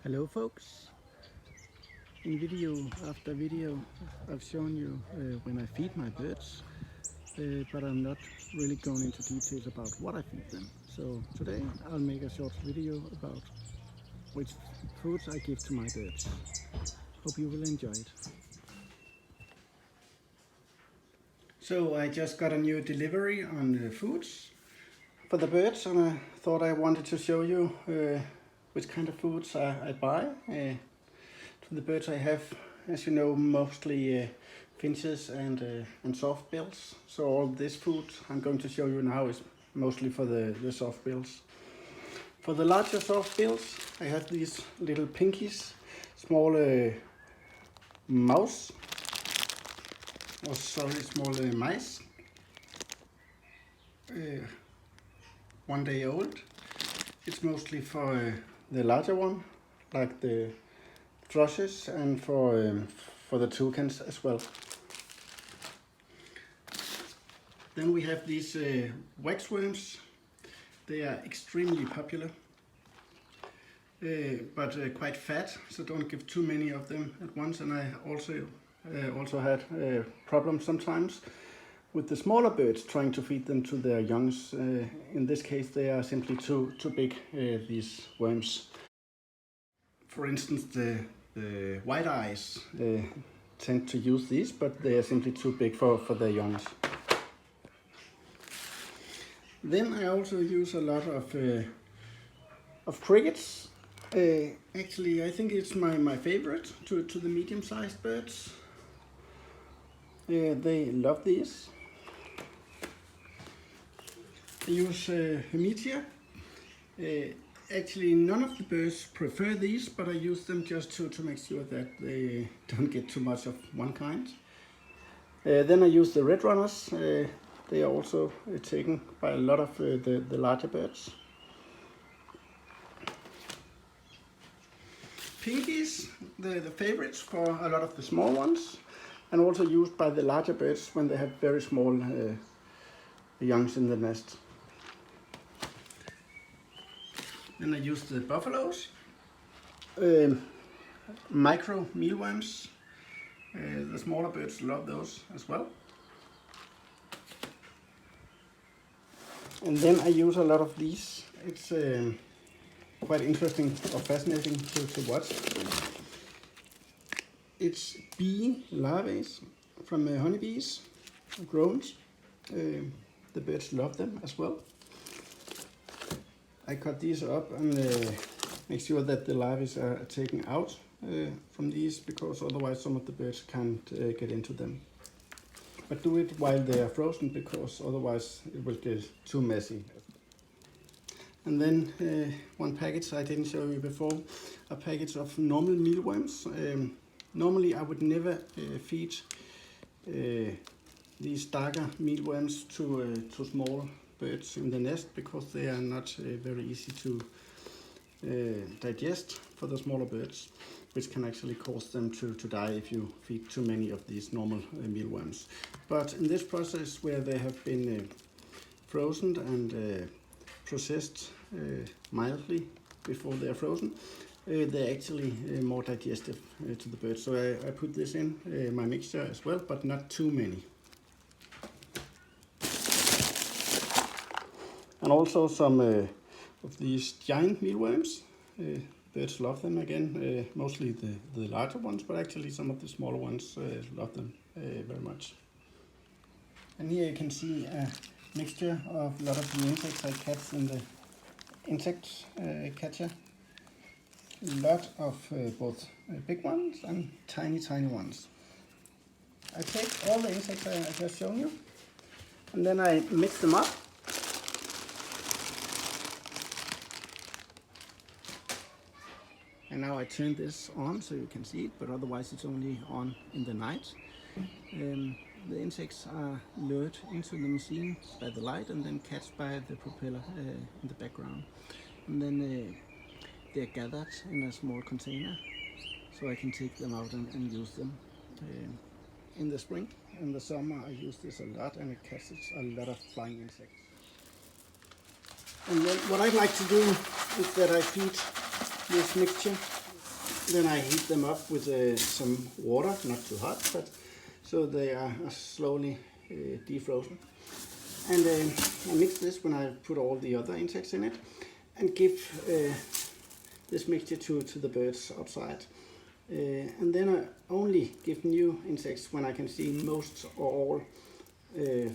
Hello folks, in video after video I've shown you when I feed my birds, but I'm not really going into details about what I feed them. So today I'll make a short video about which foods I give to my birds. Hope you will enjoy it. So I just got a new delivery on foods for the birds, and I thought I wanted to show you which kind of foods I buy. To the birds I have, as you know, mostly finches and soft bills. So all this food I'm going to show you now is mostly for the soft bills. For the larger soft bills, I have these little pinkies, small mouse, or sorry, small mice, 1 day old. It's mostly for the larger one, like the thrushes, and for the toucans as well. Then we have these waxworms. They are extremely popular, but quite fat, so don't give too many of them at once. And I also had problems sometimes with the smaller birds trying to feed them to their youngs. In this case, they are simply too big, these worms. For instance, the white eyes tend to use these, but they are simply too big for their youngs. Then I also use a lot of crickets. Actually, I think it's my favorite to the medium-sized birds. They love these. I use Hemiptera. Actually, none of the birds prefer these, but I use them just to make sure that they don't get too much of one kind. Then I use the red runners. They are also taken by a lot of the larger birds. Pinkies, the favorites for a lot of the small ones, and also used by the larger birds when they have very small youngs in the nest. Then I use the buffaloes, micro mealworms. The smaller birds love those as well. And then I use a lot of these. It's quite interesting or fascinating to watch. It's bee larvae from honeybees, drones. The birds love them as well. I cut these up and make sure that the larvae are taken out from these, because otherwise some of the birds can't get into them. But do it while they are frozen, because otherwise it will get too messy. And then one package I didn't show you before, a package of normal mealworms. Normally I would never feed these darker mealworms to small birds in the nest, because they are not very easy to digest for the smaller birds, which can actually cause them to die if you feed too many of these normal mealworms. But in this process, where they have been frozen and processed mildly before they are frozen, they're actually more digestive to the birds. So I put this in my mixture as well, but not too many. And also some of these giant mealworms. Birds love them again, mostly the larger ones, but actually some of the smaller ones love them very much. And here you can see a mixture of a lot of the insects I catch in the insect catcher. A lot of both big ones and tiny ones. I take all the insects I just shown you, and then I mix them up. And now I turn this on so you can see it, but otherwise it's only on in the night. The insects are lured into the machine by the light and then catched by the propeller in the background. And then they're gathered in a small container, so I can take them out and use them. In the spring and the summer I use this a lot, and it catches a lot of flying insects. And then what I like to do is that I feed this mixture Then I heat them up with some water, not too hot, but so they are slowly defrozen. And I mix this when I put all the other insects in it, and give this mixture to the birds outside. And then I only give new insects when I can see most or all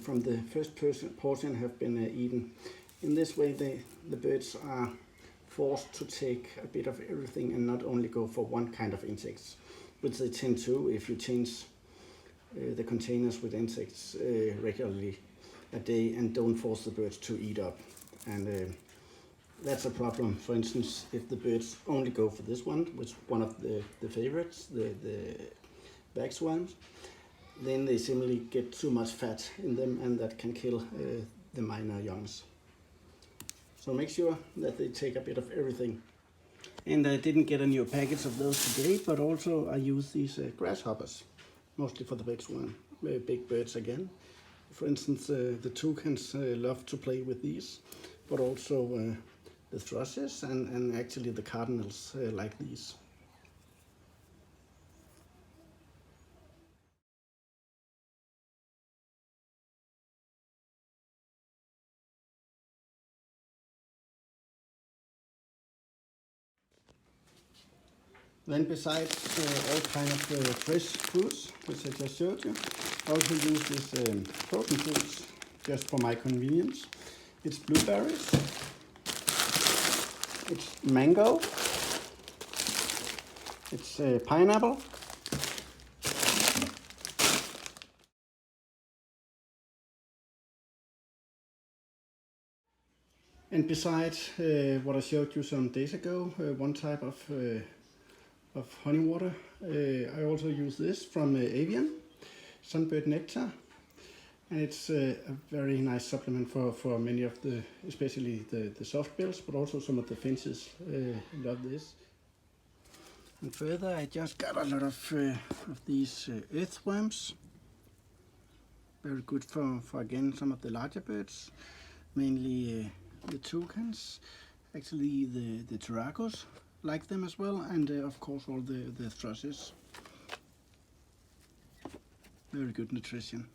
from the first portion have been eaten. In this way the birds are forced to take a bit of everything and not only go for one kind of insects, which they tend to if you change the containers with insects regularly a day and don't force the birds to eat up. And that's a problem. For instance, if the birds only go for this one, which is one of the favorites, the bagworms, then they simply get too much fat in them, and that can kill the minor youngs. So make sure that they take a bit of everything. And I didn't get a new package of those today, but also I use these grasshoppers, mostly for the big birds again. For instance, the toucans love to play with these, but also the thrushes and actually the cardinals like these. Then besides all kind of fresh fruits, which I just showed you, I also use this frozen fruits just for my convenience. It's blueberries, it's mango, it's pineapple, and besides what I showed you some days ago, one type of honey water, I also use this from Avian, Sunbird Nectar, and it's a very nice supplement for many of the, especially the soft bills, but also some of the finches love this. And further, I just got a lot of these earthworms, very good for again some of the larger birds, mainly the toucans, actually the turacos like them as well, and of course all the thrushes. Very good nutrition.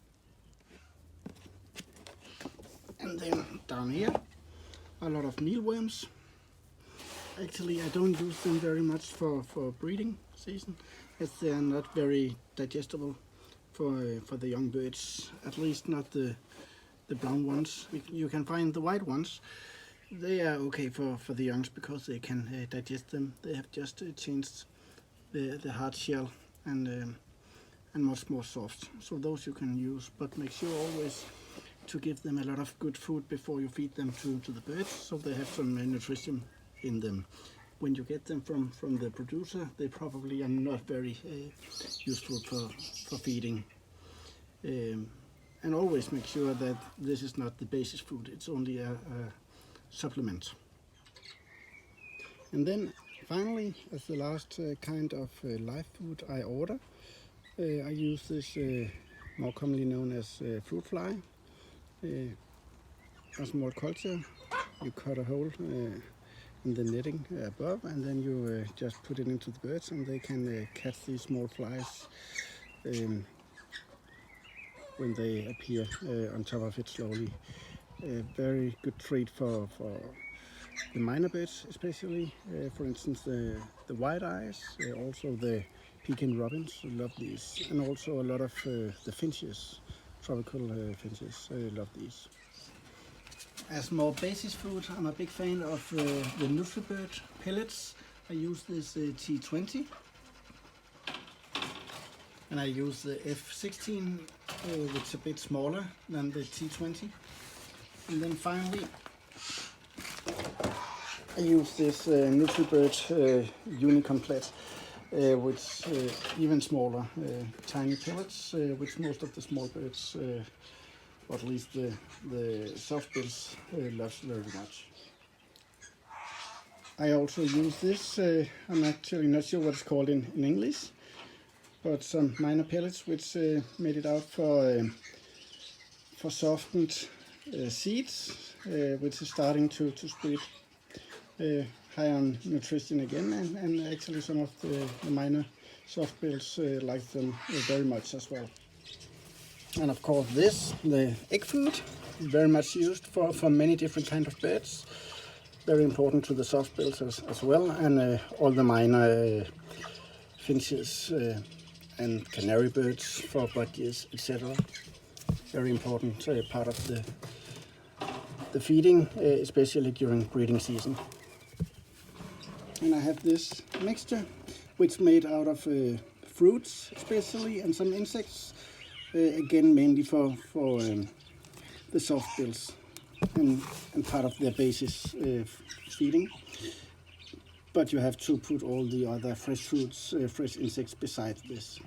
And then down here, a lot of mealworms. Actually, I don't use them very much for breeding season, as they are not very digestible for the young birds, at least not the brown ones. You can find the white ones. They are okay for the youngs because they can digest them. They have just changed the hard shell and much more soft. So those you can use, but make sure always to give them a lot of good food before you feed them to the birds, so they have some nutrition in them. When you get them from the producer, they probably are not very useful for feeding. And always make sure that this is not the basis food, it's only a supplement. And then finally, as the last kind of live food I order, I use this more commonly known as fruit fly. A small culture, you cut a hole in the netting above, and then you just put it into the birds, and they can catch these small flies when they appear on top of it slowly. A very good treat for the minor birds, especially. For instance, the white eyes, also the pekin robins love these, and also a lot of the finches, tropical finches, love these. As more basis food, I'm a big fan of the NutriBird pellets. I use this T20, and I use the F16, which is a bit smaller than the T20. And then finally, I use this NutriBird Unicomplete, which even smaller, tiny pellets, which most of the small birds, or at least the soft bills, loves very much. I also use this, I'm actually not sure what it's called in English, but some minor pellets which made it out for softened seeds, which is starting to spread. high on nutrition again, and actually some of the minor softbills like them very much as well. And of course this, the egg food, is very much used for many different kind of birds. Very important to the softbills as well, and all the minor finches and canary birds for budgies, etc. Very important part of the feeding, especially during breeding season. And I have this mixture, which made out of fruits especially, and some insects, again mainly for the softbills and part of their basis feeding. But you have to put all the other fresh fruits, fresh insects beside this.